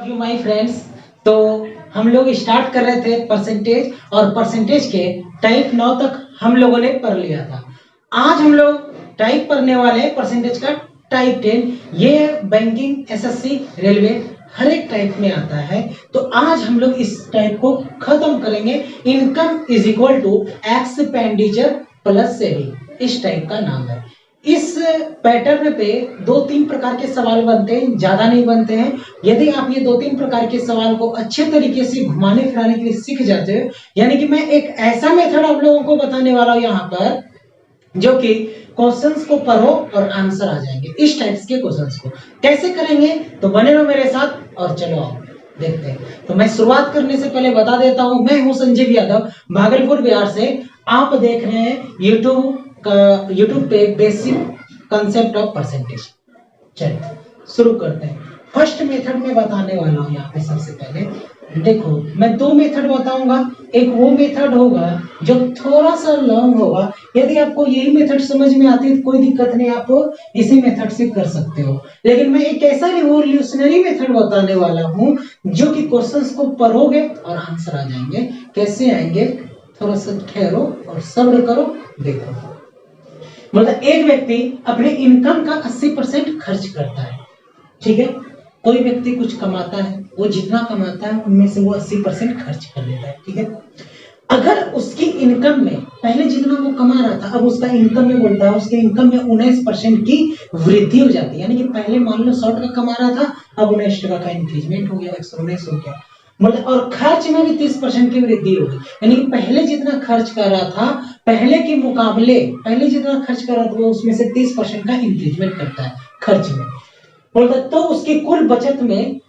Of you my friends. तो हम लोग स्टार्ट कर रहे थे परसेंटेज, और परसेंटेज के टाइप 9 तक हम लोगों ने पढ़ लिया था। आज हम लोग टाइप पढ़ने वाले हैं परसेंटेज का टाइप 10। ये बैंकिंग, एसएससी, रेलवे हर एक टाइप में आता है। तो आज हम लोग इस टाइप को खत्म करेंगे। Income is equal to expenditure plus saving, इस टाइप का नाम है। इस पैटर्न पे 2-3 प्रकार के सवाल बनते हैं, ज्यादा नहीं बनते हैं। यदि आप ये 2-3 प्रकार के सवाल को अच्छे तरीके से घुमाने फिराने के लिए सीख जाते हो, यानी कि मैं एक ऐसा मेथड आप लोगों को बताने वाला हूं यहाँ पर, जो कि क्वेश्चंस को पढ़ो और आंसर आ जाएंगे। इस टाइप्स के क्वेश्चंस को कैसे करेंगे, तो बने रहो मेरे साथ और चलो आओ देखते हैं। तो मैं शुरुआत करने से पहले बता देता हूं, मैं हूं संजीव यादव, भागलपुर बिहार से। आप देख रहे हैं यूट्यूब पे बेसिक कंसेप्ट ऑफ परसेंटेज। चलिए शुरू करते हैं। फर्स्ट मेथड में बताने वाला हूं। यहाँ पे सबसे पहले देखो, मैं 2 मेथड बताऊंगा। एक वो मेथड होगा जो थोड़ा सा लॉन्ग होगा। यदि आपको यही मेथड समझ में आती है तो कोई दिक्कत नहीं, आप इसी मेथड से कर सकते हो। लेकिन मैं एक ऐसा रिवोल्यूशनरी मेथड बताने वाला हूं जो कि क्वेश्चंस को पढ़ोगे और आंसर आ जाएंगे। कैसे आएंगे, थोड़ा सा ठहरो और सब्र करो, देखो। मतलब एक व्यक्ति अपने इनकम का 80% खर्च करता है, ठीक है। कोई व्यक्ति कुछ कमाता है, वो जितना कमाता है उनमें से वो 80% खर्च कर देता है, ठीक है। अगर उसकी इनकम में पहले जितना वो कमा रहा था, अब उसका इनकम में बोलता है, उसके इनकम में 19% की वृद्धि हो जाती है। यानी कि पहले मान लो 100 टका कमा रहा था, अब 19 टका का इंक्रीजमेंट हो गया, 119 हो गया। मतलब और खर्च में भी 30% की वृद्धि होगी। यानी कि पहले जितना खर्च कर रहा था, पहले के मुकाबले पहले जितना खर्च कर रहा था, वो उसमें से 30% का इंक्रीजमेंट करता है खर्च में। बोलता तो उसकी कुल बचत में,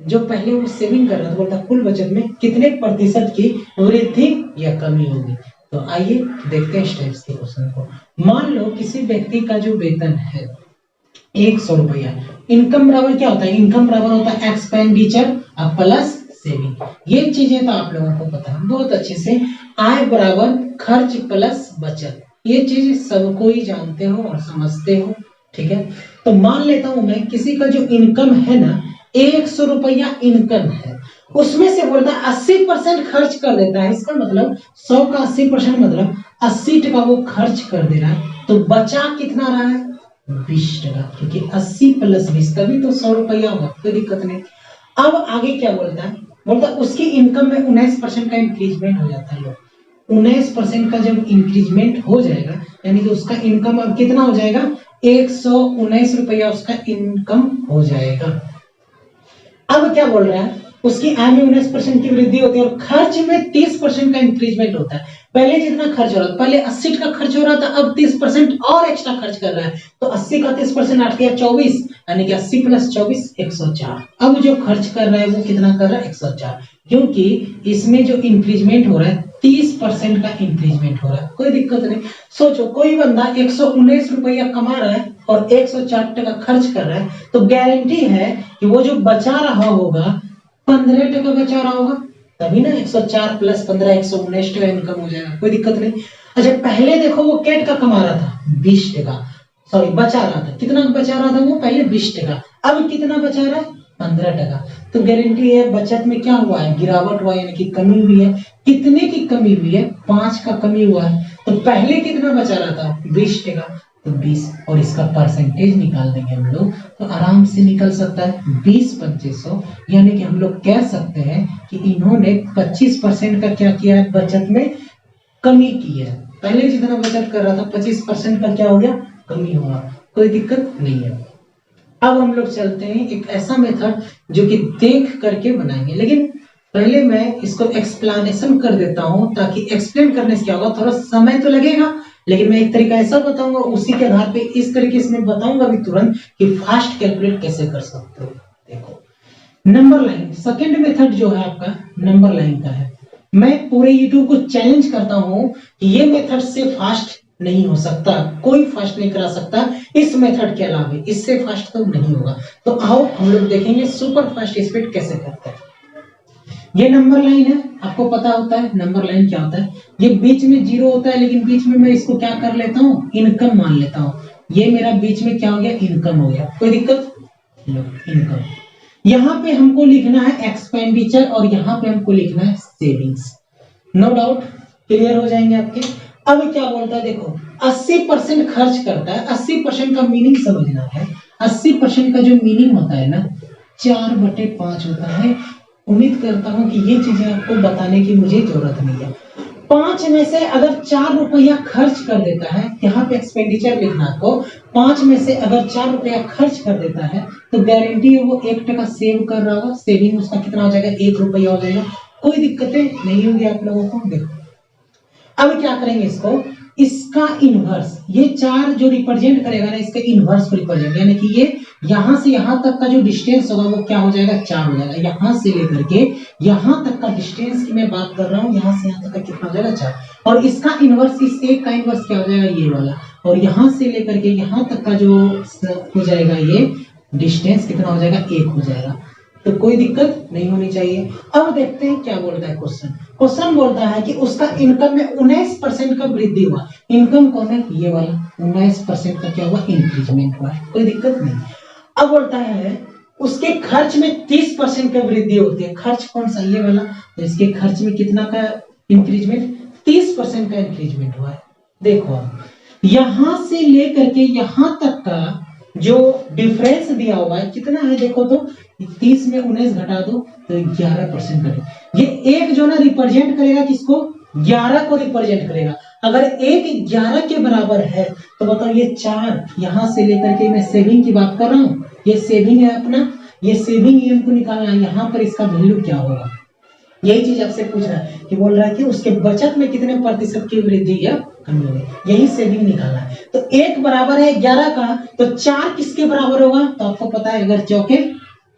जो पहले वो सेविंग कर रहा था, बोलता कुल बचत में कितने प्रतिशत की वृद्धि या कमी होगी। तो आइए देखते हैं स्टेप्स के क्वेश्चन को। मान लो किसी व्यक्ति का जो वेतन है 100 रुपया। इनकम बराबर क्या होता है? इनकम बराबर होता है एक्सपेंडिचर प्लस सेविंग। ये चीजें तो आप लोगों को पता है बहुत अच्छे से। आय बराबर खर्च प्लस बचत, ये चीज सबको ही जानते हो और समझते हो, ठीक है। तो मान लेता हूं मैं किसी का जो इनकम है ना, 100 रुपया इनकम है, उसमें से बोलता है 80% खर्च कर देता है। इसका मतलब 100 का 80% मतलब 80 टका वो खर्च कर दे रहा है। तो बचा कितना रहा है? 20 टका, क्योंकि 80 प्लस 20 तभी तो 100 रुपया होगा, कोई दिक्कत नहीं। अब आगे क्या बोलता है? बोलता है उसकी इनकम में 19% का इंक्रीजमेंट हो जाता है। लोग 19% का जब इंक्रीजमेंट हो जाएगा, यानी कि उसका इनकम अब कितना हो जाएगा? 119 रुपया उसका इनकम हो जाएगा। अब क्या बोल रहा है? उसकी आय में 19% की वृद्धि होती है और खर्च में 30% का इंक्रीजमेंट होता है। पहले जितना खर्च हो रहा था, पहले 80 का खर्च हो रहा था, अब 30% और एक्स्ट्रा खर्च कर रहा है। तो 80 का 30% 8 या 24, यानी कि 80 प्लस 24 104। अब जो खर्च कर रहा है वो कितना कर रहा है? 104, क्योंकि इसमें जो इंक्रीजमेंट हो रहा है 30% का इंक्रीजमेंट हो रहा है। कोई दिक्कत नहीं। सोचो कोई बंदा 119 रुपया कमा रहा है और 104 टका खर्च कर रहा है, तो गारंटी है कि वो जो बचा रहा होगा 15 टका बचा रहा होगा, तभी ना 104 प्लस 15 119 टका इनकम हो जाएगा। कोई दिक्कत नहीं। अच्छा पहले देखो वो क्या टका कमा रहा था? 20 टका, सॉरी बचा रहा था। कितना बचा रहा था वो? पहले 20 टका। अब कितना बचा रहा है? 15 टका। तो गारंटी है बचत में क्या हुआ है? गिरावट हुआ, यानी कि कमी हुई है। कितने की कमी हुई है? 5 का कमी हुआ है। तो पहले कितना बचा रहा था? 20 टका, तो 20, और इसका परसेंटेज निकाल देंगे हम लोग तो आराम से निकल सकता है 20/2500। यानी कि हम लोग कह सकते हैं कि इन्होंने 25% का क्या किया है? बचत में कमी की है। पहले जितना बचत कर रहा था 25% का क्या हो गया? कमी हुआ। कोई दिक्कत नहीं है। अब हम लोग चलते हैं एक ऐसा मेथड जो कि देख करके बनाएंगे, लेकिन पहले मैं इसको एक्सप्लेनेशन कर देता हूं, ताकि एक्सप्लेन करने से क्या होगा, थोड़ा समय तो लगेगा, लेकिन मैं एक तरीका ऐसा बताऊंगा, उसी के आधार पे इस तरीके से मैं बताऊंगा भी तुरंत कि फास्ट कैलकुलेट कैसे कर सकते हो। देखो नंबर लाइन, सेकंड मेथड जो है आपका नंबर लाइन का है। मैं पूरे यूट्यूब को चैलेंज करता हूं कि ये मेथड से फास्ट नहीं हो सकता, कोई फास्ट नहीं करा सकता इस मेथड के अलावा, इससे फास्ट तो नहीं होगा। तो आओ हम लोग देखेंगे सुपर फास्ट स्पीड कैसे करते हैं। ये नंबर लाइन है, आपको पता होता है नंबर लाइन क्या होता है। ये बीच में 0 होता है, लेकिन बीच में मैं इसको क्या कर लेता हूँ? इनकम मान लेता हूँ। ये मेरा बीच में क्या हो गया? इनकम हो गया। कोई दिक्कत? Low income. यहाँ पे हमको लिखना है एक्सपेंडिचर और यहाँ पे हमको लिखना है सेविंग्स। नो डाउट क्लियर हो जाएंगे आपके। अब क्या बोलता है देखो 80% खर्च करता है। 80% का मीनिंग समझना है। 80% का जो मीनिंग होता है ना 4/5 होता है। उम्मीद करता हूं कि ये चीजें आपको बताने की मुझे जरूरत नहीं है। 5 में से अगर 4 रुपया खर्च कर देता है, यहाँ पे एक्सपेंडिचर लिखना आपको, 5 में से अगर 4 रुपया खर्च कर देता है तो गारंटी है वो 1 टका सेव कर रहा होगा। सेविंग उसका कितना हो जाएगा 1 रुपया हो जाएगा। कोई दिक्कतें नहीं होंगी आप लोगों को। देखो अब क्या करेंगे इसको, इसका इनवर्स, ये 4 जो रिप्रेजेंट करेगा ना इसके इनवर्स को रिप्रेजेंट, यानी कि ये यहां से यहां तक का जो डिस्टेंस होगा वो क्या हो जाएगा 4 हो जाएगा। यहां से लेकर के यहां तक का डिस्टेंस की मैं बात कर रहा हूं, यहां से यहां तक का कितना हो जाएगा 4। और इसका इनवर्स, इस एक का इनवर्स क्या हो जाएगा ये वाला। और यहां से लेकर के यहां तक का जो हो जाएगा ये डिस्टेंस कितना हो जाएगा 1 हो जाएगा। तो कोई दिक्कत नहीं होनी चाहिए। अब देखते हैं क्या बोलता है क्वेश्चन। क्वेश्चन बोलता है कि उसका इनकम में 19% का वृद्धि हुआ। इनकम कौन है ये वाला, 19% का क्या हुआ इंक्रीजमेंट हुआ है। कोई दिक्कत नहीं। अब बोलता है उसके खर्च में 30% का वृद्धि होती है। खर्च कौन सा ये वाला, तो इसके खर्च में कितना का इंक्रीजमेंट 30% का इंक्रीजमेंट हुआ है। देखो यहां से लेकर के यहां तक का जो डिफरेंस दिया हुआ है कितना है, देखो तो 30 में 19 घटा दो तो 11% करेगा। ये एक जो ना रिप्रेजेंट करेगा किसको, 11 को रिप्रेजेंट करेगा। अगर एक 11 के बराबर है तो बताओ ये 4 यहां से लेकर के, मैं सेविंग की बात कर रहा हूं, ये सेविंग है अपना, ये सेविंग ये हमको निकालना है। यहाँ पर इसका वैल्यू क्या होगा, यही चीज आपसे पूछ रहा है कि बोल रहा है कि उसके बचत में कितने प्रतिशत की वृद्धि या कमी होगी, यही सेविंग निकालना है। तो 1 बराबर है 11 का, तो 4 किसके बराबर होगा, तो आपको पता है अगर चौके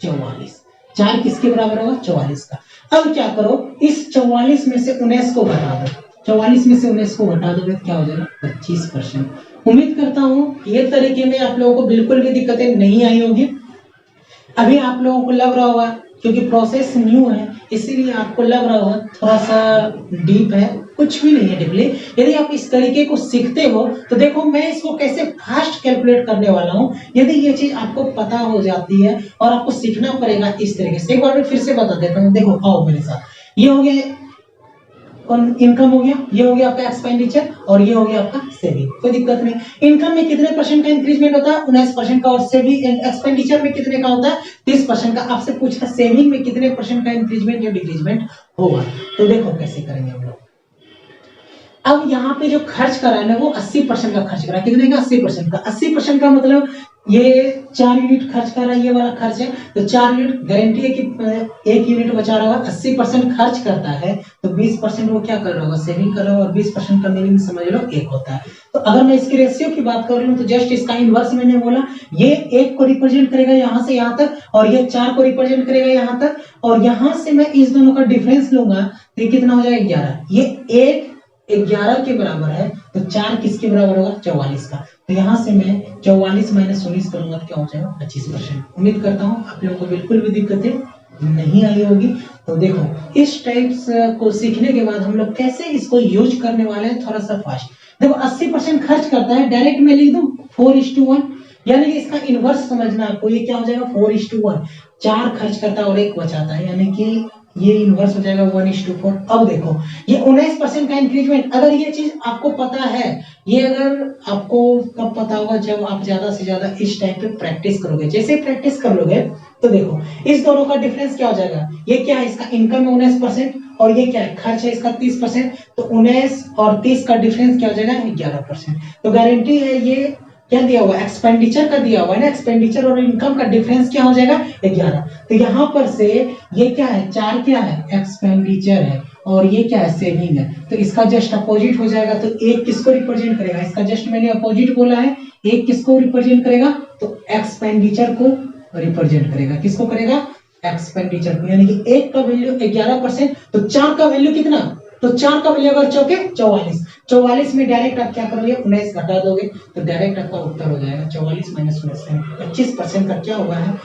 44, 4 किसके बराबर होगा 44 का। अब क्या करो, इस 44 में से 19 को घटा दो, 44 में से 19 को घटा दोगे क्या हो जाएगा 25%। उम्मीद करता हूं ये तरीके में आप लोगों को बिल्कुल भी दिक्कतें नहीं आई होगी। अभी आप लोगों को लग रहा होगा क्योंकि प्रोसेस न्यू है इसीलिए आपको लग रहा होगा थोड़ा सा डीप है, कुछ भी नहीं है डीपली। यदि आप इस तरीके को सीखते हो तो देखो मैं इसको कैसे फास्ट कैलकुलेट करने वाला हूं। यदि ये चीज आपको पता हो जाती है और आपको सीखना पड़ेगा इस तरीके से, एक बार मैं फिर से बता देता हूं। देखो आओ मेरे साथ, ये हो गया इनकम हो गया, ये हो गया आपका एक्सपेंडिचर और ये हो गया आपका सेविंग। कोई दिक्कत नहीं। इनकम में कितने परसेंट का इंक्रीजमेंट होता है 19% का, और सेविंग एक्सपेंडिचर में कितने का होता है 30% का। आपसे पूछा सेविंग में कितने परसेंट का इंक्रीजमेंट या डिक्रीजमेंट होगा, तो देखो कैसे करेंगे हम लोग। अब यहाँ पे जो खर्च करा है ना वो 80% का खर्च करा है। कितने का 80% का। 80% का मतलब ये 4 यूनिट खर्च कर रहा है, ये वाला खर्च है तो 4 यूनिट, गारंटी है कि 1 यूनिट बचा रहा होगा। 80% खर्च करता है तो 20% वो क्या कर रहा होगा सेविंग कर रहा होगा, और 20% का मीनिंग समझ लो 1 होता है। तो अगर मैं इसकी रेशियो की बात कर लूं तो जस्ट इसका इनवर्स मैंने बोला, ये 1 को रिप्रेजेंट करेगा यहाँ से यहाँ तक, और ये 4 को रिप्रेजेंट करेगा यहाँ तक, और यहाँ से मैं इस दोनों का डिफरेंस लूंगा तो ये कितना हो जाएगा 11। ये 1 11 के बराबर है तो 4 किसके बराबर होगा 44 का। तो यहां से मैं 44 माइनस 19 करूंगा तो क्या हो जाएगा 25%। उम्मीद करता हूं आप लोगों को बिल्कुल भी दिक्कतें नहीं आई होगी। तो देखो इस टाइप्स को सीखने के बाद हम लोग कैसे इसको यूज करने वाले हैं थोड़ा सा फास्ट। देखो 80% खर्च करता है, डायरेक्ट में लिख दूं 4:1, यानी कि इसका इनवर्स समझना आपको। ये क्या हो जाएगा 4:1, 4 खर्च करता है और 1 बचाता है, यानी कि ये इनवर्स हो जाएगा 1:4। अब देखो ये 19% का इंक्रीजमेंट, अगर ये चीज आपको पता है, ये अगर आपको कब पता होगा जब आप ज्यादा से ज्यादा इस टाइप पे प्रैक्टिस करोगे। जैसे प्रैक्टिस कर लोगे तो देखो इस दोनों का डिफरेंस क्या हो जाएगा, ये क्या है इसका इनकम है 19% और ये क्या है खर्च है इसका 30%, तो 19 और 30 का डिफरेंस क्या हो जाएगा 11%। तो गारंटी है ये क्या दिया हुआ एक्सपेंडिचर का दिया हुआ है ना, एक्सपेंडिचर और इनकम का डिफरेंस क्या हो जाएगा 11। तो यहाँ पर से ये क्या है 4 क्या है एक्सपेंडिचर है और ये क्या है सेविंग है, तो इसका जस्ट अपोजिट हो जाएगा। तो 1 किसको रिप्रेजेंट करेगा, इसका जस्ट मैंने अपोजिट बोला है, 1 किसको रिप्रेजेंट करेगा तो एक्सपेंडिचर को रिप्रेजेंट करेगा। किसको करेगा एक्सपेंडिचर को, यानी कि 1 का वैल्यू 11%, तो 4 का वैल्यू कितना, तो 4 का वैल्यू अगर चौके 44, 44 में डायरेक्ट आप क्या करोगे 19 घटा दोगे तो डायरेक्ट आपका उत्तर हो जाएगा 44 माइनस 19, 25% का क्या हुआ है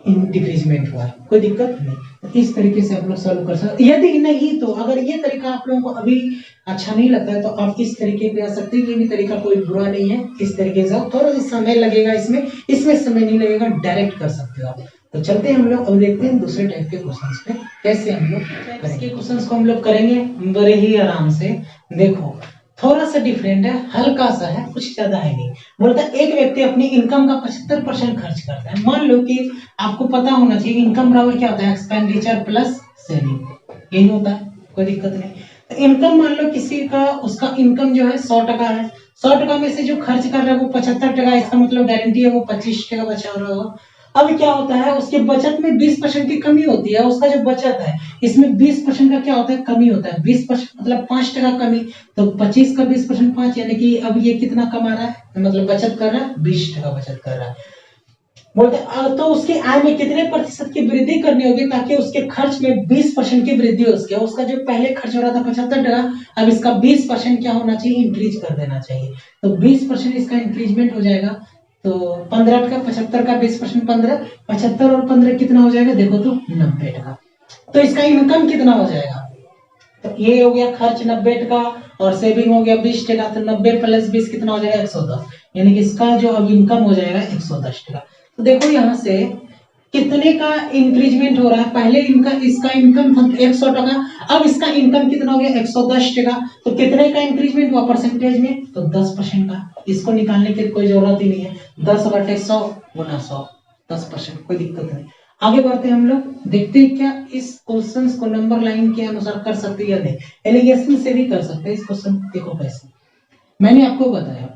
डिक्रीजमेंट हुआ है। कोई दिक्कत नहीं। तो इस तरीके से आप लोग सॉल्व कर सकते। यदि नहीं तो अगर ये तरीका आप लोगों को अभी अच्छा नहीं लगता है तो आप इस तरीके पे आ सकते हैं। ये भी तरीका कोई बुरा नहीं है, इस तरीके से थोड़ा सा समय लगेगा, इसमें समय नहीं लगेगा, डायरेक्ट कर सकते हो आप। तो चलते हैं हम लोग, अब देखते हैं दूसरे टाइप के क्वेश्चंस पे कैसे हम लोग करेंगे। क्वेश्चंस को हम लोग करेंगे बड़े ही आराम से। देखो थोड़ा सा डिफरेंट है, हल्का सा है, कुछ ज्यादा है नहीं। बोलता है एक व्यक्ति अपनी इनकम का 75% खर्च करता है। मान लो कि आपको पता होना चाहिए इनकम बराबर क्या होता है, एक्सपेंडिचर प्लस सेविंग, यही होता है, कोई दिक्कत नहीं। तो इनकम मान लो किसी का, उसका इनकम जो है 100 है, 100 में से जो खर्च कर रहा है वो 75, इसका मतलब गारंटी है वो 25 बचा रहा होगा। अब क्या होता है, उसके बचत में 20% की कमी होती है। उसका जो बचत है इसमें 20% का क्या होता है, कमी होता है। 20% मतलब 5% कमी, तो 25 का 20% 5, यानी कि अब ये कितना कमा रहा है, मतलब बचत कर रहा है 20% बचत कर रहा है। बोलते तो उसकी आय में कितने प्रतिशत की वृद्धि करनी होगी ताकि उसके खर्च में 20% की वृद्धि हो सके। उसका जो पहले खर्च हो रहा था 75, अब इसका 20% क्या होना चाहिए, इंक्रीज कर देना चाहिए। तो 20% इसका इंक्रीजमेंट हो जाएगा। तो 15 का 75 का 20% 15, 75 और 15 कितना हो जाएगा, देखो तो 90। तो इसका इनकम कितना हो जाएगा, तो ये हो गया खर्च 90 और सेविंग हो गया 20। तो 90 प्लस 20 कितना हो जाएगा, 110। यानी कि इसका जो अब इनकम हो जाएगा 110। तो देखो यहाँ से कितने का इंक्रीजमेंट हो रहा है, पहले इनका इसका इनकम था 100, अब इसका इनकम कितना हो गया 110। तो कितने का इंक्रीजमेंट हुआ परसेंटेज में, तो 10% का। इसको निकालने की कोई जरूरत ही नहीं है, 10/100 गुना 100, 10%, कोई दिक्कत नहीं। आगे बढ़ते हैं हम लोग, देखते हैं क्या इस क्वेश्चन को नंबर लाइन के अनुसार कर सकते हैं या नहीं। एलिगेशन से भी कर सकते हैं इस क्वेश्चन। देखो कैसे, मैंने आपको बताया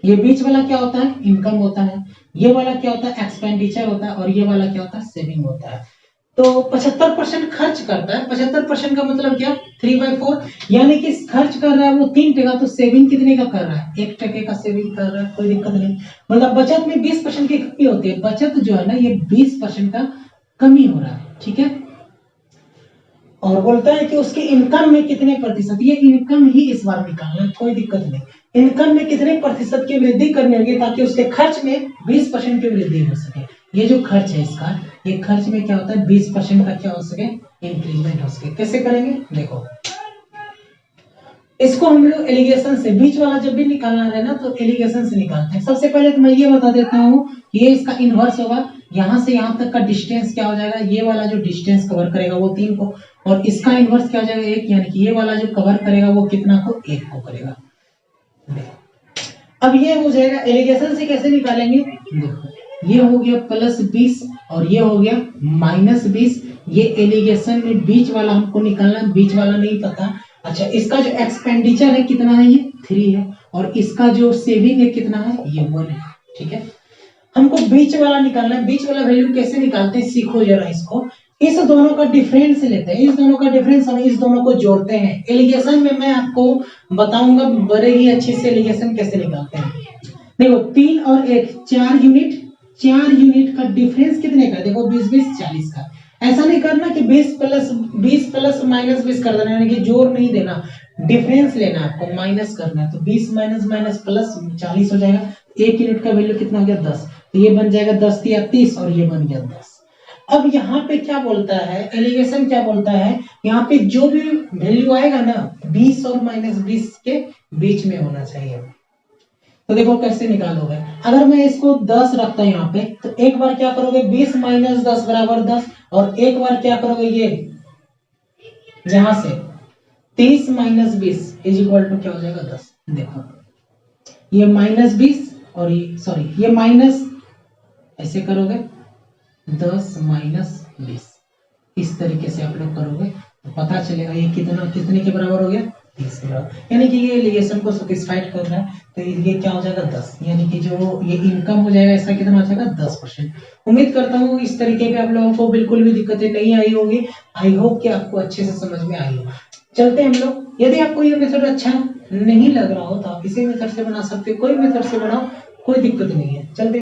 ये बीच वाला क्या होता है, इनकम होता है, ये वाला क्या होता है, एक्सपेंडिचर होता है, और ये वाला क्या होता है, सेविंग होता है। तो 75% खर्च करता है, 75% का मतलब क्या, 3/4, यानी कि खर्च कर रहा है वो 3%, तो सेविंग कितने का कर रहा है, 1% का सेविंग कर रहा है, कोई दिक्कत नहीं। मतलब बचत में 20% की कमी होती है, बचत जो है ना ये 20% का कमी हो रहा है, ठीक है। और बोलता है कि उसके इनकम में कितने प्रतिशत, ये इनकम ही इस बार निकालना है, कोई दिक्कत नहीं। इनकम में कितने प्रतिशत की वृद्धि करनी होगी ताकि उसके खर्च में 20% की वृद्धि हो सके। ये जो खर्च है इसका, ये खर्च में क्या होता है 20% का क्या हो सके, इंक्रीजमेंट हो सके। कैसे करेंगे, देखो इसको हम लोग एलिगेशन से, बीच वाला जब भी निकालना है ना तो एलिगेशन से निकालते हैं। सबसे पहले तो मैं ये बता देता हूँ, ये इसका इनवर्स होगा, यहाँ से यहाँ तक का डिस्टेंस क्या हो जाएगा, ये वाला जो डिस्टेंस कवर करेगा वो 3 को, और इसका इनवर्स क्या हो जाएगा 1, यानी कि ये वाला जो कवर करेगा वो कितना को, 1 को करेगा। अब ये हो जाएगा, एलिगेशन से कैसे निकालेंगे, देखो ये हो गया +20 और ये हो गया -20। ये एलिगेशन में बीच वाला हमको निकालना, बीच वाला नहीं पता। अच्छा, इसका जो एक्सपेंडिचर है कितना है, ये 3 है, और इसका जो सेविंग है कितना है, ये 1 है, ठीक है। हमको बीच वाला निकालना है। बीच वाला वैल्यू कैसे निकालते हैं, सीखो जरा इसको। इस दोनों का डिफरेंस लेते हैं, इस दोनों का डिफरेंस और इस दोनों को जोड़ते हैं। एलिगेशन में मैं आपको बताऊंगा बड़े ही अच्छे से एलिगेशन कैसे निकालते हैं। देखो 3 और 1 4 यूनिट, 4 यूनिट का डिफरेंस कितने का, देखो 20 20 40 का। ऐसा नहीं करना कि 20 प्लस -20 कर देना, यानी कि जोड़ नहीं देना, डिफरेंस लेना आपको, माइनस करना है। तो 20 माइनस माइनस प्लस 40 हो जाएगा। 1 यूनिट का वैल्यू कितना हो गया 10, तो ये बन जाएगा 10 या 30 और ये बन गया 10। अब यहाँ पे क्या बोलता है, एलिगेशन क्या बोलता है, यहाँ पे जो भी वैल्यू आएगा ना 20 और -20 के बीच में होना चाहिए। तो देखो कैसे निकालोगे, अगर मैं इसको 10 रखता हूं यहाँ पे, तो एक बार क्या करोगे 20 - 10 बराबर 10, और एक बार क्या करोगे ये यहां से 30 - 20 इज इक्वल टू क्या हो जाएगा 10। देखो ये -20 और ये सॉरी ये माइनस, ऐसे करोगे 10 - 20, इस तरीके से आप लोग करोगे तो पता चलेगा ये कितना कितने के बराबर हो गया 30 के बराबर, यानी कि ये एलिगेशन को सैटिस्फाइड कर रहा है। तो ये क्या हो जाएगा 10, यानी कि जो ये इनकम हो जाएगा इसका कितना हो जाएगा 10%। उम्मीद करता हूँ इस तरीके पे आप लोगों को बिल्कुल भी दिक्कतें नहीं आई होगी। आई होप कि आपको अच्छे से समझ में आई हो। चलते हम लोग, यदि आपको ये मेथड अच्छा नहीं लग रहा हो तो आप इसी मेथड से बना सकते हो, कोई मेथड से बनाओ, कोई दिक्कत नहीं है। चलते